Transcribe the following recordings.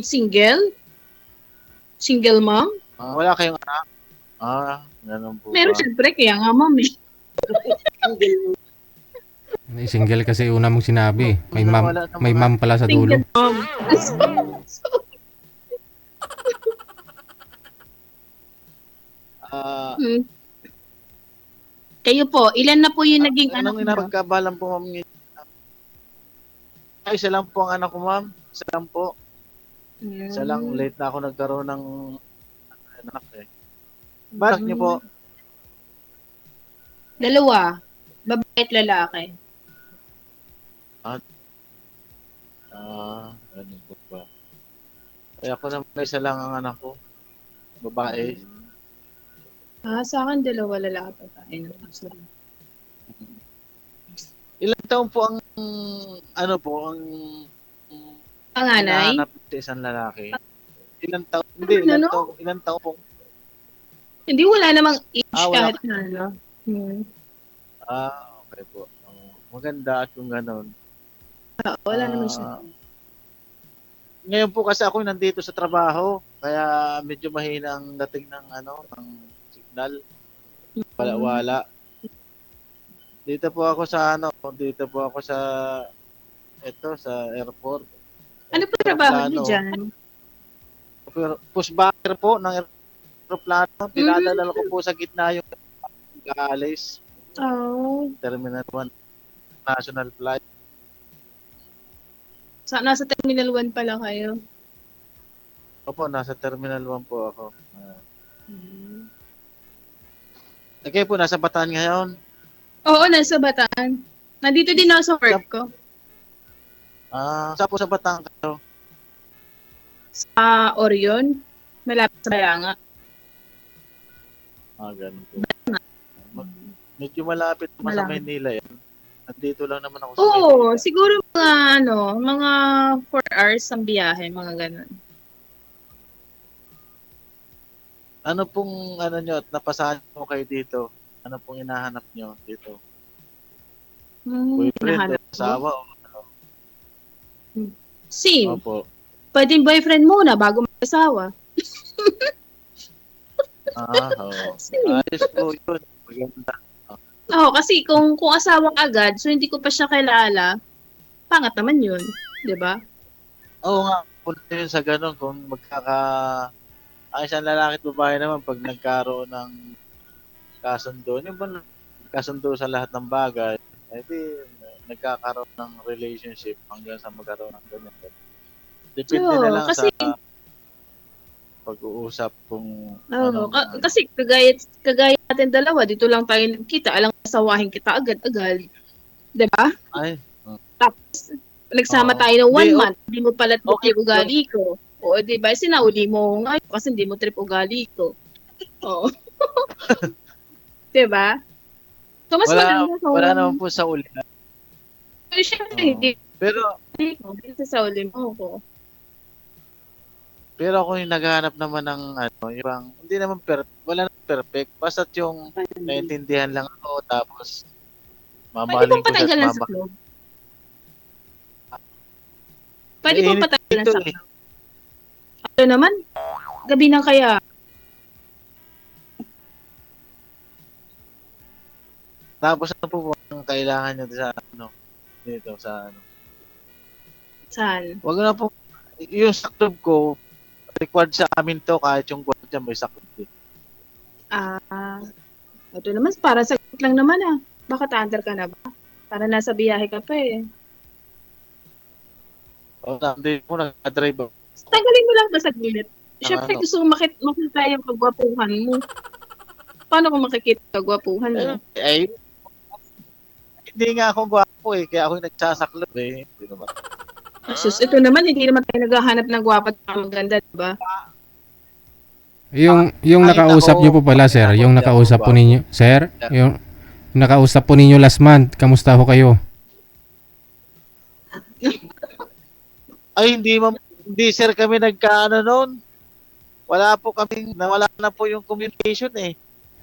Single? Single mom? Wala kayong anak? Ganun po Meron ba? syempre, kaya nga mom eh. Single kasi una mong sinabi. Wala ng May mga ma'am pala sa Single dulo. mom. ah Hmm. Kayo po, ilan na po yung naging anak anong mo? inapagkabalan po, ma'am? Ay, isa lang po ang anak ko, ma'am. Isa lang po. Isa lang, late na ako nagkaroon ng anak eh. Bakit niyo po? Dalawa. Babae at lalaki. Ganun po ba? Kaya ako naman isa lang ang anak ko. Babae. Sa akin dalawa lalaki at babae. Ilang taon po ang ano po ang Panganay? hinahanap sa isang lalaki? Ilang taon? Hindi, ilang taon po? Hindi, wala namang age wala. kahit na ano. Okay po. Maganda at yung ganon. Wala naman siya. Ngayon po kasi ako nandito sa trabaho, kaya medyo mahina ang dating ng ng signal. Wala. Dito po ako sa sa airport. Ano po trabaho niyo dyan? Pushbacker po ng aeroplano. Dinadala ko po sa gitna yung alis. Terminal 1 national flight. Nasa Terminal 1 pala kayo. Opo, nasa Terminal 1 po ako. Kayo po, nasa Bataan ngayon? Oo, nasa Bataan. Nandito din ako sa work ko. Saan po sa Bataan kayo? Sa Orion. Malapit sa Bayanga. Ganun po. Medyo malapit naman sa Maynila yan. Nandito lang naman ako sa Maynila. Siguro mga 4 hours ang biyahe, mga ganun. Ano pong nyo at napasahan mo kayo dito? Ano pong hinahanap nyo dito? Boyfriend o asawa o ano? Same. Opo. Pwedeng boyfriend muna bago mag-asawa. Ayos po yun. Maganda. Kasi kung asawa ka agad, so hindi ko pa siya kilala, pangat naman yun. Diba? Oo nga. Punta yun sa ganun. Kung isang lalaki at babae naman pag nagkaroon ng kasundo, yung ba kasundo sa lahat ng bagay, nagkakaroon ng relationship hanggang sa magkaroon ng ganyan. Depende na lang sa pag-uusap kung kasi kagaya natin dalawa, dito lang tayo nagkita, alang asawahin kita agad-agad. Diba? Tapos, nagsama tayo ng 1 month, hindi mo pala trip yung ugali ko. O, diba? Sinauli mo ngayon kasi hindi mo trip ugali ko. Oo. Diba? So, mas wala naman po sa uli. Pero syempre, hindi. Pero, hindi sa uli mo ko. Pero ako yung naghahanap naman ng yung hindi naman wala naman perfect. Basta yung naintindihan lang ako tapos mamahalin ko siya at mama. Pwede pong patanggalan sa loob. Ano naman? Gabi na kaya. Tapos ano po ang kailangan nyo sa dito sa Saan? Wag na po yung saklob ko required sa amin to kahit yung kwarta may sakit. Ito naman, para sagot lang naman Baka under ka na ba? Para nasa biyahe ka pa eh. Hindi po nag-drive. Tanggalin mo lang ba sa gilid? Siyempre gusto ko makita yung kagwapuhan mo. Paano ko makikita kagwapuhan mo? Hindi nga ako gwapo kaya ako yung nagsasaklob Hindi naman. Sus, ito naman, hindi naman tayo naghahanap ng gwapo at maganda, diba? Yung nakausap niyo po pala, sir. Yung nakausap po ninyo, sir. Yung nakausap po ninyo last month. Kamusta ho kayo? Ay, hindi sir kami nagkaano noon. Nawala na po yung communication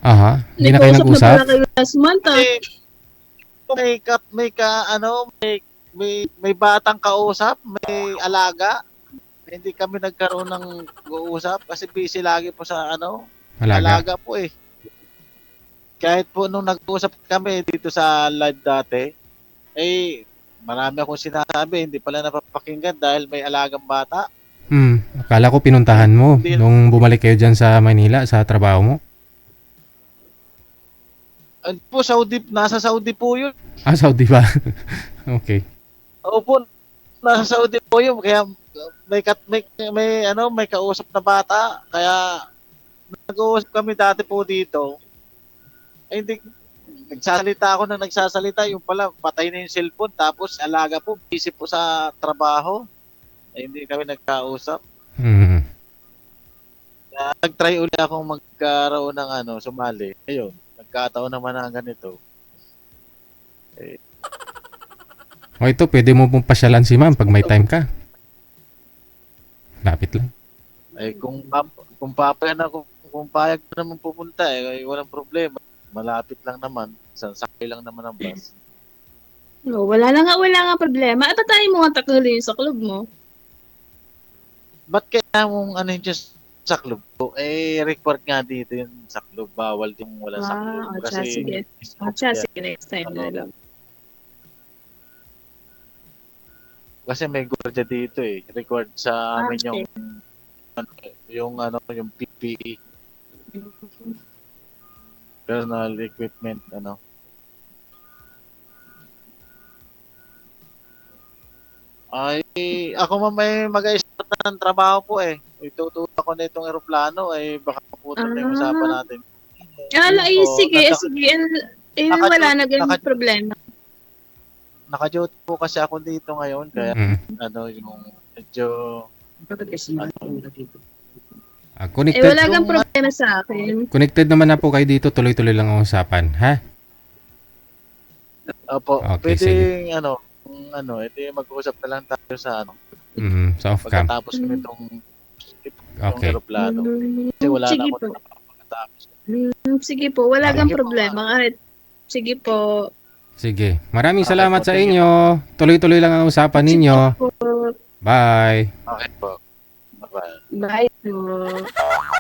Aha, hindi na kayo nag-usap? Na pala kayo last month may batang kausap, may alaga. hindi kami nagkaroon ng uusap kasi busy lagi po sa Alaga. alaga po eh. Kahit po nung nag-uusap kami dito sa live dati, eh, marami akong sinasabi, hindi pala napapakinggan dahil may alagang bata. Akala ko pinuntahan mo nung bumalik kayo dyan sa Manila sa trabaho mo. Ano po, nasa Saudi po yun. Saudi ba? Okay. Opo, nasa Saudi po yun. Kaya may kausap na bata. Kaya nag-uusap kami dati po dito. Eh, hindi, nagsasalita ako na nagsasalita. Yung pala, patay na yung cellphone. Tapos alaga po, busy po sa trabaho. Eh, hindi kami nagkausap. Nag-try ulit akong magkaroon ng sumali. Ayun, nagkataon naman na ganito. O ito, pwede mo pong pasyalan si ma'am pag may time ka. Lapit lang. Eh, kung payag na naman pupunta, walang problema. Malapit lang naman. Sasakay lang naman ang bus. No, wala nga problema. At tayo mo nga taklo yun sa club mo. Ba't kaya mong yun sa club ko? Eh, required nga dito yun sa club. Bawal yung wala sa club. Sige. Sige, next time na lang. Kasi may gwardiya dito eh. Required sa amin yung PPE. Personal equipment, Ay, ako may mag-i-start na ng trabaho po eh. Itutulak ko na itong eroplano baka putol na yung usapan natin. Sige. Wala na ganyan problema. Naka-duty po kasi ako dito ngayon kaya yung medyo connected. Wala kang problema sa akin. Connected naman na po kayo dito, tuloy-tuloy lang ang usapan, ha? Opo, Okay, pwede sige. edi mag-uusap na lang tayo sa Sa off-cam. pagkatapos ko nitong Okay. eroplano. Kasi wala na ako pagkatapos. Sige po, wala kang problema. Kahit, sige po. Sige. Maraming salamat sa inyo. Tuloy-tuloy lang ang usapan ninyo. Sige po. Bye. Okay po. Bye-bye. Bye po.